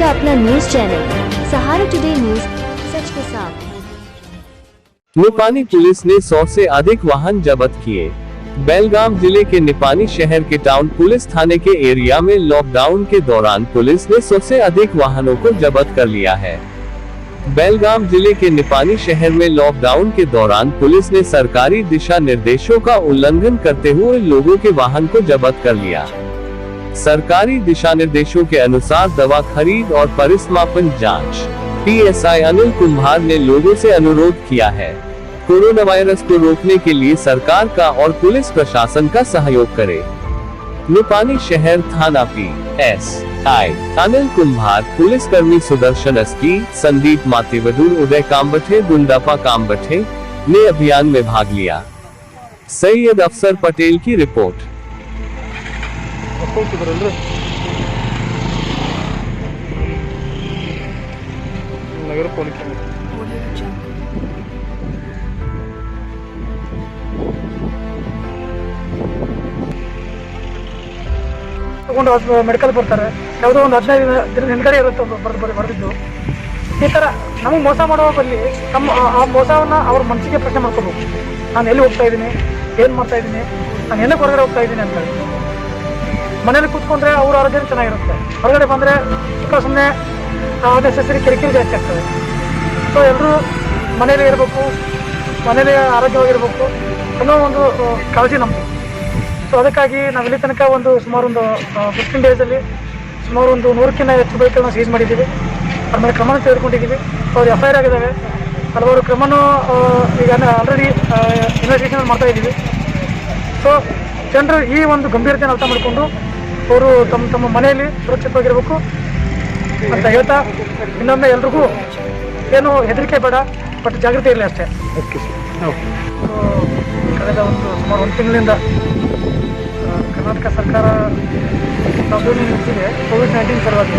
आपका अपना news channel सहारा today news, सच के साथ। निपानी पुलिस ने 100 से अधिक वाहन जब्त किए। बेलगाम जिले के निपानी शहर के टाउन पुलिस थाने के एरिया में लॉकडाउन के दौरान पुलिस ने 100 से अधिक वाहनों को जब्त कर लिया है। बेलगाम जिले के निपानी शहर में लॉकडाउन के दौरान पुलिस ने सरकारी दिशा निर्देशों का उल्लंघन करते हुए लोगों के वाहन को जब्त कर लिया। सरकारी दिशा निर्देशों के अनुसार दवा खरीद और परिसमापन जांच पीएसआई अनिल कुम्हार ने लोगों से अनुरोध किया है, कोरोना वायरस को रोकने के लिए सरकार का और पुलिस प्रशासन का सहयोग करे। निपानी शहर थाना पीएसआई अनिल कुम्हार, पुलिस कर्मी सुदर्शन अस्की, संदीप मातेवडूर, उदय कामबठे, गुंडापा कामबठे ने अभियान में भाग लिया। सैयद अफसर पटेल की रिपोर्ट। नगर पालिका ತಗೊಂಡು ಮೆಡಿಕಲ್ ಬರ್ತಾರೆ, ಯಾವುದೋ ಒಂದು 15 ದಿನದ ಹಿಂದ್ಗಡೆ ಇರುತ್ತೆ ಬರೆದಿದ್ದು. ಈ ಥರ ನಮಗೆ ಮೋಸ ಮಾಡುವ ಬಲ್ಲಿ ಆ ಮೋಸವನ್ನು ಅವ್ರ ಮನಸ್ಸಿಗೆ ಪ್ರಶ್ನೆ ಮಾಡ್ಕೋಬೇಕು. ನಾನು ಎಲ್ಲಿ ಹೋಗ್ತಾ ಇದ್ದೀನಿ, ಏನು ಮಾಡ್ತಾ ಇದ್ದೀನಿ, ನಾನು ಏನಕ್ಕೆ ಹೊರಗಡೆ ಹೋಗ್ತಾ ಇದ್ದೀನಿ ಅಂತ ಹೇಳಿ. ಮನೇಲಿ ಕೂತ್ಕೊಂಡ್ರೆ ಅವ್ರ ಆರೋಗ್ಯ ಚೆನ್ನಾಗಿರುತ್ತೆ, ಹೊರಗಡೆ ಬಂದರೆ ಸುಮ್ಮನೆ ಅನ್ನೆಸೆಸರಿ ಕಿರಿಕಿರಿ ಜಾಸ್ತಿ ಆಗ್ತದೆ. ಸೊ ಎಲ್ಲರೂ ಮನೇಲಿ ಇರಬೇಕು, ಮನೇಲಿ ಆರೋಗ್ಯವಾಗಿರ್ಬೇಕು ಅನ್ನೋ ಒಂದು ಕಾಳಜಿ ನಮ್ಮದು. ಸೊ ಅದಕ್ಕಾಗಿ ನಾವು ಇಲ್ಲಿ ತನಕ ಸುಮಾರು 15 ಡೇಸಲ್ಲಿ ಸುಮಾರು 100ಕ್ಕಿಂತ ಹೆಚ್ಚು ಬೈಕ್ಗಳನ್ನ ಸೀಸ್ ಮಾಡಿದ್ದೀವಿ. ಅವ್ರ ಮೇಲೆ ಕ್ರಮನ ತೆಗೆದುಕೊಂಡಿದ್ದೀವಿ. ಅವ್ರು FIR ಆಗಿದ್ದಾವೆ. ಹಲವಾರು ಕ್ರಮನೂ ಈಗ ಆಲ್ರೆಡಿ ಇನ್ವೆಸ್ಟಿಗೇಷನ್ ಮಾಡ್ತಾ ಇದ್ದೀವಿ. ಸೊ ಜನರು ಈ ಒಂದು ಗಂಭೀರತೆಯನ್ನು ಅರ್ಥ ಮಾಡಿಕೊಂಡು ಅವರು ತಮ್ಮ ಮನೆಯಲ್ಲಿ ಸುರಕ್ಷಿತವಾಗಿರಬೇಕು ಅಂತ ಹೇಳ್ತಾ, ಇನ್ನೊಮ್ಮೆ ಎಲ್ರಿಗೂ ಏನು ಹೆದರಿಕೆ ಬೇಡ, ಬಟ್ ಜಾಗೃತಿ ಇರಲಿ ಅಷ್ಟೇ. ಕಳೆದ ಸುಮಾರು 1 ತಿಂಗಳಿಂದ ಕರ್ನಾಟಕ ಸರ್ಕಾರ ಲಾಕ್ಡೌನ್ ನಿಲ್ಲಿಸಿದೆ. ಕೋವಿಡ್-19 ಸಲುವಾಗಿ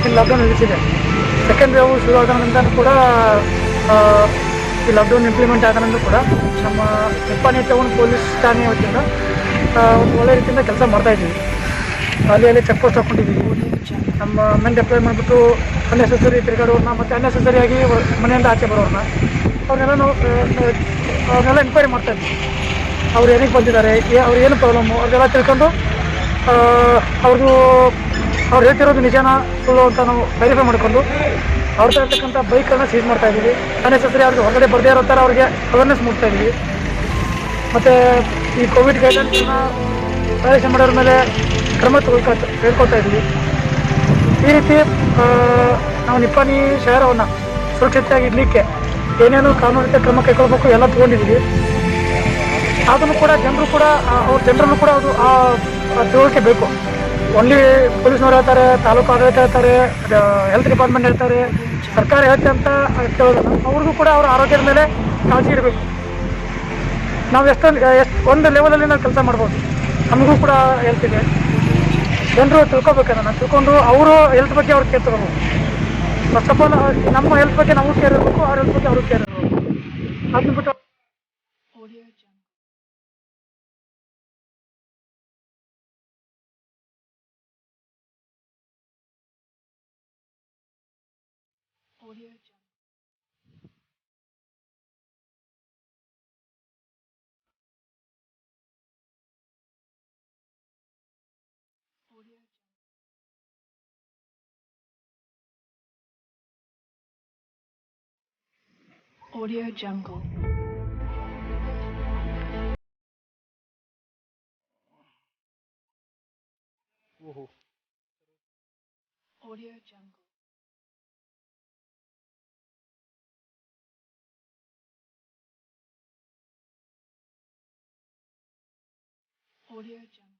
ಈ ಲಾಕ್ಡೌನ್ ನಿಲ್ಲಿಸಿದೆ. ಸೆಕೆಂಡ್ ವೇವ್ ಶುರುವಾದ ಕೂಡ ಈ ಲಾಕ್ಡೌನ್ ಇಂಪ್ಲಿಮೆಂಟ್ ಆದ ನಂತರ ಕೂಡ ನಮ್ಮ ನಿಪ್ಪಾಣಿ ಟೌನ್ ಪೊಲೀಸ್ ಠಾಣೆ ವತಿಯಿಂದ ಒಂದು ಒಳ್ಳೆ ರೀತಿಯಿಂದ ಕೆಲಸ ಮಾಡ್ತಾಯಿದ್ದೀವಿ. ಅಲ್ಲಿ ಚೆಕ್ ಪೋಸ್ಟ್ ಹಾಕ್ಕೊಂಡಿದ್ದೀವಿ. ನಮ್ಮ ಮೆನ್ ಡೆಪ್ಲಾಯ್ ಮಾಡಿಬಿಟ್ಟು ಅನ್ನೆಸೆಸರಿ ತಿರುಗಾಡೋರನ್ನ ಮತ್ತು ಅನ್ನೆಸೆಸರಿಯಾಗಿ ಮನೆಯಿಂದ ಆಚೆ ಬರೋರನ್ನ ಅವ್ರನ್ನೆಲ್ಲ ಎನ್ಕ್ವೈರಿ ಮಾಡ್ತಾಯಿದ್ವಿ. ಅವ್ರು ಏನಕ್ಕೆ ಬಂದಿದ್ದಾರೆ, ಅವ್ರು ಏನು ಪ್ರಾಬ್ಲಮ್ಮು ಅದೆಲ್ಲ ತಿಳ್ಕೊಂಡು ಅವ್ರು ಹೇಳ್ತಿರೋದು ನಿಜಾನ ಸುಳ್ಳು ಅಂತ ನಾವು ವೆರಿಫೈ ಮಾಡಿಕೊಂಡು ಅವ್ರ ಇರ್ತಕ್ಕಂಥ ಬೈಕನ್ನು ಸೀಸ್ ಮಾಡ್ತಾಯಿದ್ದೀವಿ. ಅನ್ನೆಸೆಸರಿ ಅವ್ರಿಗೆ ಹೊರಗಡೆ ಬರದೇ ಇರೋ ಥರ ಅವ್ರಿಗೆ ಅವೇರ್ನೆಸ್ ಮೂಡ್ತಾಯಿದ್ದೀವಿ. ಮತ್ತು ಈ ಕೋವಿಡ್ ಗೈಡ್ಲೈನ್ಸನ್ನು ಪಾಲನೆ ಮಾಡೋರ ಮೇಲೆ ಕ್ರಮ ಹೇಳ್ಕೊಳ್ತಾ ಇದ್ದೀವಿ. ಈ ರೀತಿ ನಾವು ನಿಪ್ಪಾಣಿ ಶಹರವನ್ನು ಸುರಕ್ಷಿತವಾಗಿ ಇಡಲಿಕ್ಕೆ ಏನೇನು ಕಾನೂನಿತ ಕ್ರಮ ಕೈಗೊಳ್ಬೇಕು ಎಲ್ಲ ತೊಗೊಂಡಿದ್ದೀವಿ. ಅದನ್ನು ಕೂಡ ಜನರಲ್ಲೂ ಕೂಡ ಅದು ತಿಳುವಳಿಕೆ ಬೇಕು. ಓನ್ಲಿ ಪೊಲೀಸ್ನವ್ರು ಹೇಳ್ತಾರೆ, ತಾಲೂಕು ಆಡಳಿತ ಹೇಳ್ತಾರೆ, ಹೆಲ್ತ್ ಡಿಪಾರ್ಟ್ಮೆಂಟ್ ಹೇಳ್ತಾರೆ, ಸರ್ಕಾರ ಹೇಳ್ತೆ ಅಂತ ಕೇಳೋದಲ್ಲ. ಅವ್ರಿಗೂ ಕೂಡ ಅವರ ಆರೋಗ್ಯದ ಮೇಲೆ ಕಾಳಜಿ ಇರಬೇಕು. ನಾವು ಒಂದು ಲೆವೆಲಲ್ಲಿ ನಾವು ಕೆಲಸ ಮಾಡ್ಬೋದು. ನಮಗೂ ಕೂಡ ಹೆಲ್ತ್ ಇದೆ. ಜನರು ತಿಳ್ಕೊಬೇಕನ್ನ ತಿಳ್ಕೊಂಡು ಅವರು ಹೆಲ್ತ್ ಬಗ್ಗೆ ಅವ್ರು ಕೇರ್ ತಗೋಬೇಕು. ಫಸ್ಟ್ ಆಫ್ ಆಲ್ ನಮ್ಮ ಹೆಲ್ತ್ ಬಗ್ಗೆ ನಾವು ಕೇರ್ ಇರಬೇಕು, ಅವ್ರ ಹೆಲ್ತ್ ಬಗ್ಗೆ ಅವರು ಕೇರ್ ಇರಬೇಕು. ಅದನ್ನ ಬಿಟ್ಟು Audio Jungle. Audio Jungle. Audio Jungle.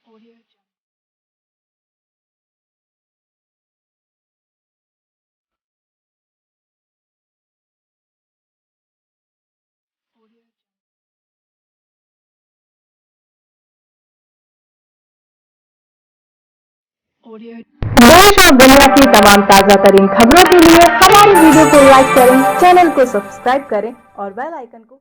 Audio Jungle. देश और दुनिया की तमाम ताजा तरीन खबरों के लिए हमारे वीडियो को लाइक करें, चैनल को सब्सक्राइब करें और बेल आइकन को